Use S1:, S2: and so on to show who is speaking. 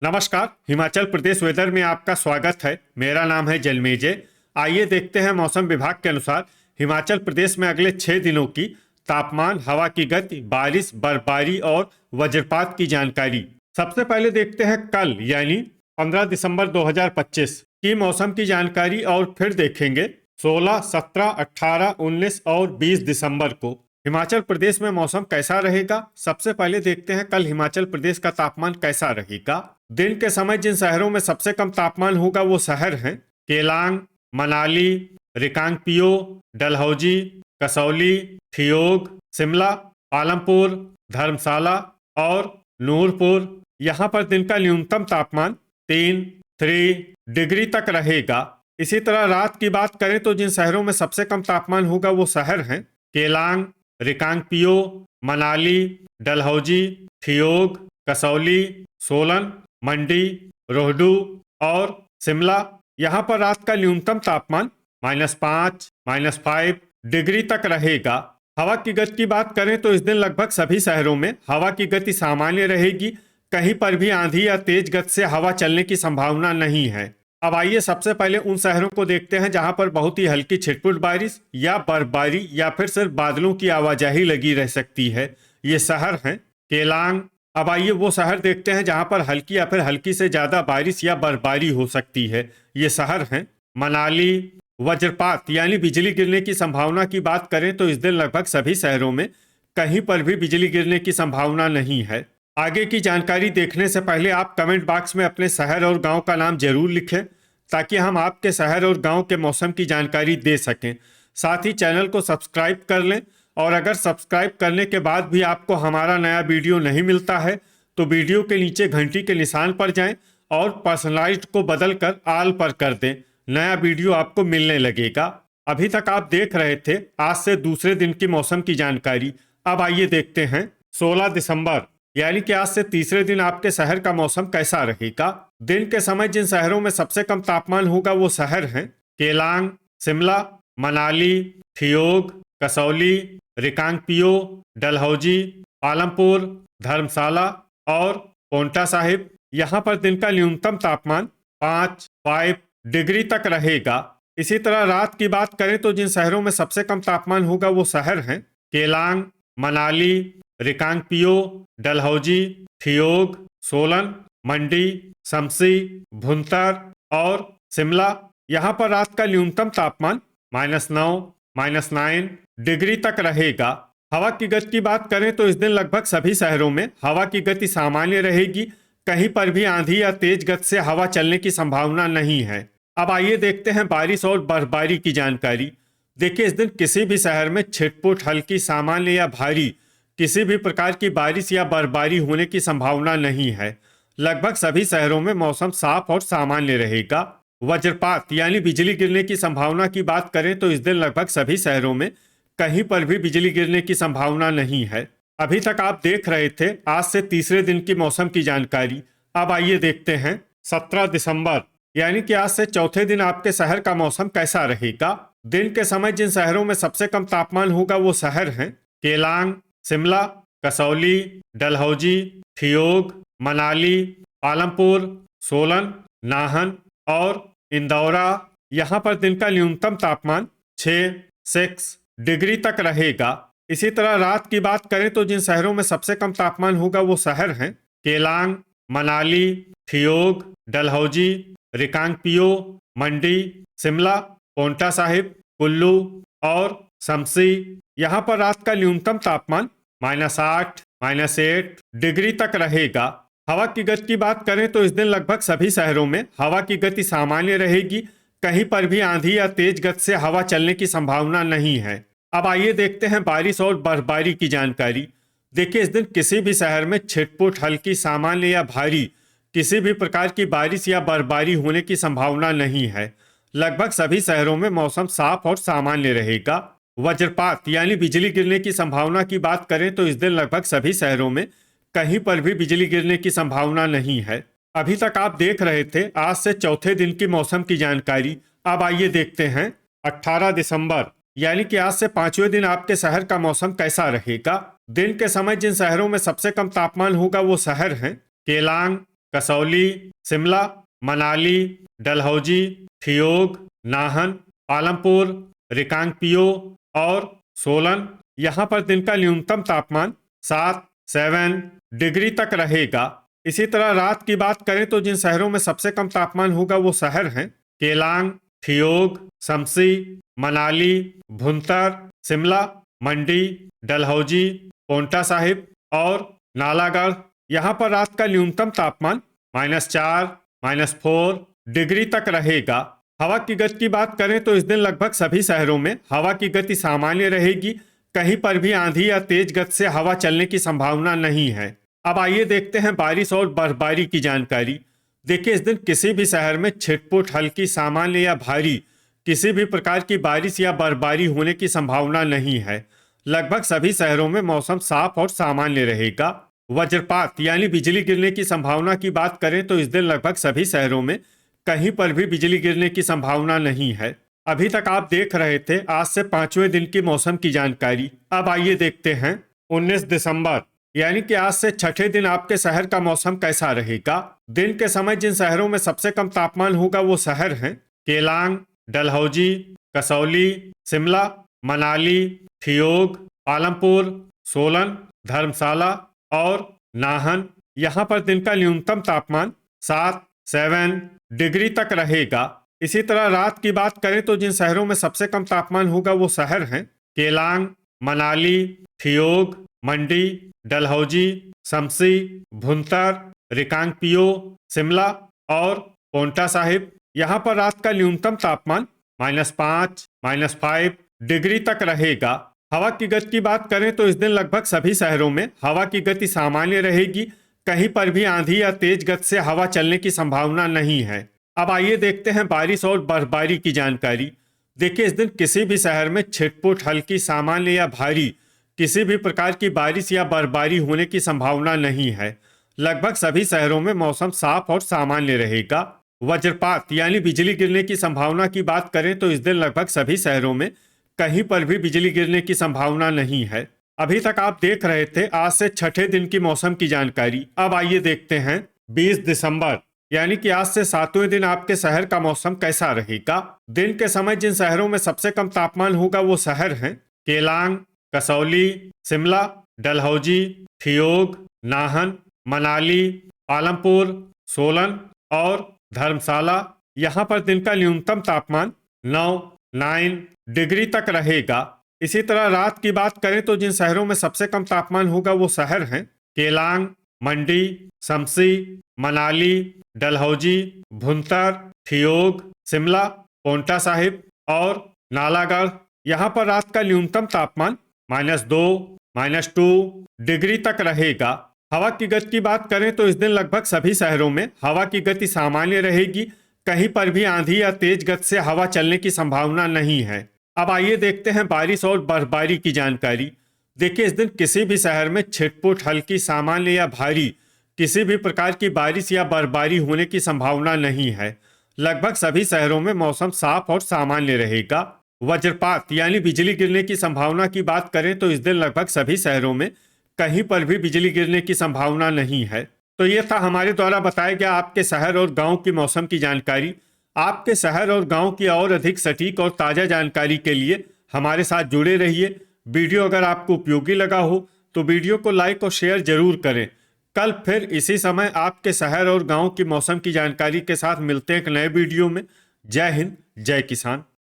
S1: नमस्कार। हिमाचल प्रदेश वेदर में आपका स्वागत है। मेरा नाम है जलमेजय। आइए देखते हैं मौसम विभाग के अनुसार हिमाचल प्रदेश में अगले 6 दिनों की तापमान, हवा की गति, बारिश, बर्फबारी और वज्रपात की जानकारी। सबसे पहले देखते हैं कल यानी 15 दिसंबर 2025 की मौसम की जानकारी और फिर देखेंगे 16, 17, 18, 19 और 20 दिसंबर को हिमाचल प्रदेश में मौसम कैसा रहेगा। सबसे पहले देखते हैं कल हिमाचल प्रदेश का तापमान कैसा रहेगा। दिन के समय जिन शहरों में सबसे कम तापमान होगा वो शहर हैं केलांग, मनाली, रिकांगपिओ, डलहौजी, कसौली, ठियोग, शिमला, पालमपुर, धर्मशाला और नूरपुर। यहाँ पर दिन का न्यूनतम तापमान 3 डिग्री तक रहेगा। इसी तरह रात की बात करें तो जिन शहरों में सबसे कम तापमान होगा वो शहर हैं केलांग, रिकांगपिओ, मनाली, डलहौजी, ठियोग, कसौली, सोलन, मंडी, रोहडू और शिमला। यहाँ पर रात का न्यूनतम तापमान -5, -5 डिग्री तक रहेगा। हवा की गति की बात करें तो इस दिन लगभग सभी शहरों में हवा की गति सामान्य रहेगी। कहीं पर भी आंधी या तेज गति से हवा चलने की संभावना नहीं है। अब आइए सबसे पहले उन शहरों को देखते हैं जहां पर बहुत ही हल्की छिटपुट बारिश या बर्फबारी या फिर सिर्फ बादलों की आवाजाही लगी रह सकती है। ये शहर हैं केलांग। अब आइए वो शहर देखते हैं जहां पर हल्की या फिर हल्की से ज्यादा बारिश या बर्फबारी हो सकती है। ये शहर हैं मनाली। वज्रपात यानी बिजली गिरने की संभावना की बात करें तो इस दिन लगभग सभी शहरों में कहीं पर भी बिजली गिरने की संभावना नहीं है। आगे की जानकारी देखने से पहले आप कमेंट बॉक्स में अपने शहर और गांव का नाम जरूर लिखें ताकि हम आपके शहर और गांव के मौसम की जानकारी दे सकें। साथ ही चैनल को सब्सक्राइब कर लें और अगर सब्सक्राइब करने के बाद भी आपको हमारा नया वीडियो नहीं मिलता है तो वीडियो के नीचे घंटी के निशान पर जाएं और पर्सनलाइज्ड को बदलकर ऑल पर कर दें। नया वीडियो आपको मिलने लगेगा। अभी तक आप देख रहे थे आज से दूसरे दिन की मौसम की जानकारी। अब आइए देखते हैं 16 दिसंबर यानी कि आज से तीसरे दिन आपके शहर का मौसम कैसा रहेगा। दिन के समय जिन शहरों में सबसे कम तापमान होगा वो शहर हैं केलांग, शिमला, मनाली, ठियोग, कसौली, रिकांगपिओ, डलहौजी, पालमपुर, धर्मशाला और पोंटा साहिब। यहाँ पर दिन का न्यूनतम तापमान 5 डिग्री तक रहेगा। इसी तरह रात की बात करें तो जिन शहरों में सबसे कम तापमान होगा वो शहर हैं केलांग, मनाली, रिकांगपिओ, डलहौजी, ठियोग, सोलन, मंडी, शमसी, भुंतर और शिमला। यहाँ पर रात का न्यूनतम तापमान -9 डिग्री तक रहेगा। हवा की गति की बात करें तो इस दिन लगभग सभी शहरों में हवा की गति सामान्य रहेगी। कहीं पर भी आंधी या तेज गति से हवा चलने की संभावना नहीं है। अब आइए देखते हैं बारिश और बर्फबारी की जानकारी। देखिए इस दिन किसी भी शहर में छिटपुट, हल्की, सामान्य या भारी किसी भी प्रकार की बारिश या बर्फबारी होने की संभावना नहीं है। लगभग सभी शहरों में मौसम साफ और सामान्य रहेगा। वज्रपात यानी बिजली गिरने की संभावना की बात करें तो इस दिन लगभग सभी शहरों में कहीं पर भी बिजली गिरने की संभावना नहीं है। अभी तक आप देख रहे थे आज से तीसरे दिन की मौसम की जानकारी। अब आइए देखते हैं 17 दिसंबर यानी कि आज से चौथे दिन आपके शहर का मौसम कैसा रहेगा। दिन के समय जिन शहरों में सबसे कम तापमान होगा वो शहर हैं केलांग, शिमला, कसौली, डलहौजी, ठियोग, मनाली, पालमपुर, सोलन, नाहन और इंदौरा। यहाँ पर दिन का न्यूनतम तापमान 6 डिग्री तक रहेगा। इसी तरह रात की बात करें तो जिन शहरों में सबसे कम तापमान होगा वो शहर हैं केलांग, मनाली, ठियोग, डलहौजी, रिकांगपिओ, मंडी, शिमला, पोंटा साहिब, कुल्लू और शमसी। यहाँ पर रात का न्यूनतम तापमान -8 -8 डिग्री तक रहेगा। हवा की गति की बात करें तो इस दिन लगभग सभी शहरों में हवा की गति सामान्य रहेगी। कहीं पर भी आंधी या तेज गति से हवा चलने की संभावना नहीं है। अब आइए देखते हैं बारिश और बर्फबारी की जानकारी। देखिए इस दिन किसी भी शहर में छिटपुट, हल्की, सामान्य या भारी किसी भी प्रकार की बारिश या बर्फबारी होने की संभावना नहीं है। लगभग सभी शहरों में मौसम साफ और सामान्य रहेगा। वज्रपात यानी बिजली गिरने की संभावना की बात करें तो इस दिन लगभग सभी शहरों में कहीं पर भी बिजली गिरने की संभावना नहीं है। अभी तक आप देख रहे थे आज से चौथे दिन की मौसम की जानकारी। अब आइए देखते हैं 18 दिसंबर यानी कि आज से पांचवें दिन आपके शहर का मौसम कैसा रहेगा। दिन के समय जिन शहरों में सबसे कम तापमान होगा वो शहर हैं केलांग, कसौली, शिमला, मनाली, डलहौजी, ठियोग, नाहन, पालमपुर, रिकांगपिओ और सोलन। यहाँ पर दिन का न्यूनतम तापमान 7 डिग्री तक रहेगा। इसी तरह रात की बात करें तो जिन शहरों में सबसे कम तापमान होगा वो शहर हैं केलांग, ठियोग, शमसी, मनाली, भुंतर, शिमला, मंडी, डलहौजी, पोंटा साहिब और नालागढ़। यहाँ पर रात का न्यूनतम तापमान -4, -4 डिग्री तक रहेगा। हवा की गति की बात करें तो इस दिन लगभग सभी शहरों में हवा की गति सामान्य रहेगी। कहीं पर भी आंधी या तेज गति से हवा चलने की संभावना नहीं है। अब आइए देखते हैं बारिश और बर्फबारी की जानकारी। देखिए, इस दिन किसी भी शहर में छिटपुट, हल्की, सामान्य या भारी किसी भी प्रकार की बारिश या बर्फबारी होने की संभावना नहीं है। लगभग सभी शहरों में मौसम साफ और सामान्य रहेगा। वज्रपात यानी बिजली गिरने की संभावना की बात करें तो इस दिन लगभग सभी शहरों में कहीं पर भी बिजली गिरने की संभावना नहीं है। अभी तक आप देख रहे थे आज से 5वें दिन की मौसम की जानकारी। अब आइए देखते हैं 19 दिसंबर यानी कि आज से 6ठे दिन आपके शहर का मौसम कैसा रहेगा। दिन के समय जिन शहरों में सबसे कम तापमान होगा वो शहर हैं केलांग, डलहौजी, कसौली, शिमला, मनाली, ठियोग, पालमपुर, सोलन, धर्मशाला और नाहन। यहाँ पर दिन का न्यूनतम तापमान 7 डिग्री तक रहेगा। इसी तरह रात की बात करें तो जिन शहरों में सबसे कम तापमान होगा वो शहर हैं केलांग, मनाली, ठियोग, मंडी, डलहौजी, शमसी, भुंतर, रिकांगपिओ, शिमला और पोंटा साहिब। यहाँ पर रात का न्यूनतम तापमान -5, -5 डिग्री तक रहेगा। हवा की गति की बात करें तो इस दिन लगभग सभी शहरों में हवा की गति सामान्य रहेगी। कहीं पर भी आंधी या तेज गति से हवा चलने की संभावना नहीं है। अब आइए देखते हैं बारिश और बर्फबारी की जानकारी। देखिए, इस दिन किसी भी शहर में छिटपुट, हल्की, सामान्य या भारी किसी भी प्रकार की बारिश या बर्फबारी होने की संभावना नहीं है। लगभग सभी शहरों में मौसम साफ और सामान्य रहेगा। वज्रपात यानी बिजली गिरने की संभावना की बात करें तो इस दिन लगभग सभी शहरों में कहीं पर भी बिजली गिरने की संभावना नहीं है। अभी तक आप देख रहे थे आज से 6ठे दिन की मौसम की जानकारी। अब आइए देखते हैं 20 दिसंबर यानी कि आज से 7वें दिन आपके शहर का मौसम कैसा रहेगा। दिन के समय जिन शहरों में सबसे कम तापमान होगा वो शहर हैं केलांग, कसौली, शिमला, डलहौजी, ठियोग, नाहन, मनाली, पालमपुर, सोलन और धर्मशाला। यहाँ पर दिन का न्यूनतम तापमान 9 डिग्री तक रहेगा। इसी तरह रात की बात करें तो जिन शहरों में सबसे कम तापमान होगा वो शहर हैं केलांग, मंडी, शमसी, मनाली, डलहौजी, भुंतर, ठियोग, शिमला, पोंटा साहिब और नालागढ़। यहाँ पर रात का न्यूनतम तापमान -2, -2 डिग्री तक रहेगा। हवा की गति की बात करें तो इस दिन लगभग सभी शहरों में हवा की गति सामान्य रहेगी। कहीं पर भी आंधी या तेज गति से हवा चलने की संभावना नहीं है। अब आइए देखते हैं बारिश और बर्फबारी की जानकारी। देखिए, इस दिन किसी भी शहर में छिटपुट, हल्की, सामान्य या भारी किसी भी प्रकार की बारिश या बर्फबारी होने की संभावना नहीं है। लगभग सभी शहरों में मौसम साफ और सामान्य रहेगा। वज्रपात यानी बिजली गिरने की संभावना की बात करें तो इस दिन लगभग सभी शहरों में कहीं पर भी बिजली गिरने की संभावना नहीं है। तो ये था हमारे द्वारा बताया गया आपके शहर और गांव की मौसम की जानकारी। आपके शहर और गांव की और अधिक सटीक और ताज़ा जानकारी के लिए हमारे साथ जुड़े रहिए। वीडियो अगर आपको उपयोगी लगा हो तो वीडियो को लाइक और शेयर जरूर करें। कल फिर इसी समय आपके शहर और गांव की मौसम की जानकारी के साथ मिलते हैं एक नए वीडियो में। जय हिंद, जय किसान।